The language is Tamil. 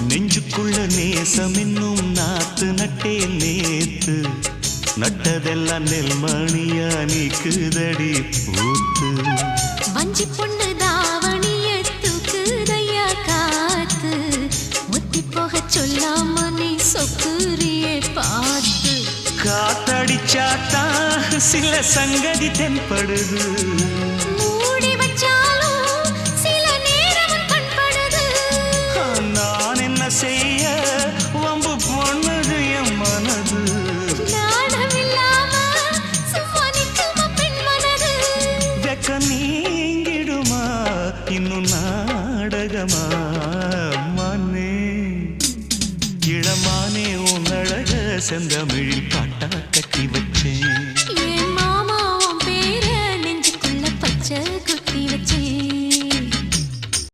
நெஞ்சுக்குள்ள நேசம் என்னும் நாத்து நட்டே நேத்து நட்டதெல்லாம் நெல்மணியா நீக்குதடி பூத்து வஞ்சி பொண்ணு தாவணிய தூக்குதையா காத்து முத்தி போக சொல்லாம நீ சொக்குரியே பார்த்து காத்தடிச்சாத்தா சில சங்கதி தென்படுது மூடி வச்சாலும் சில நேரம் கண்படுது நான் என்ன செய்ய வம்பு பொண்ணுது என் மனது நாணம் இல்லாம சும்மா நிற்குமா பெண் மனது வெக்க நீங்கிடுமா இன்னும் நாடகமா மனே இளமானே உன் அழக செந்தமிழில் பாட்டா கட்டி வைக்க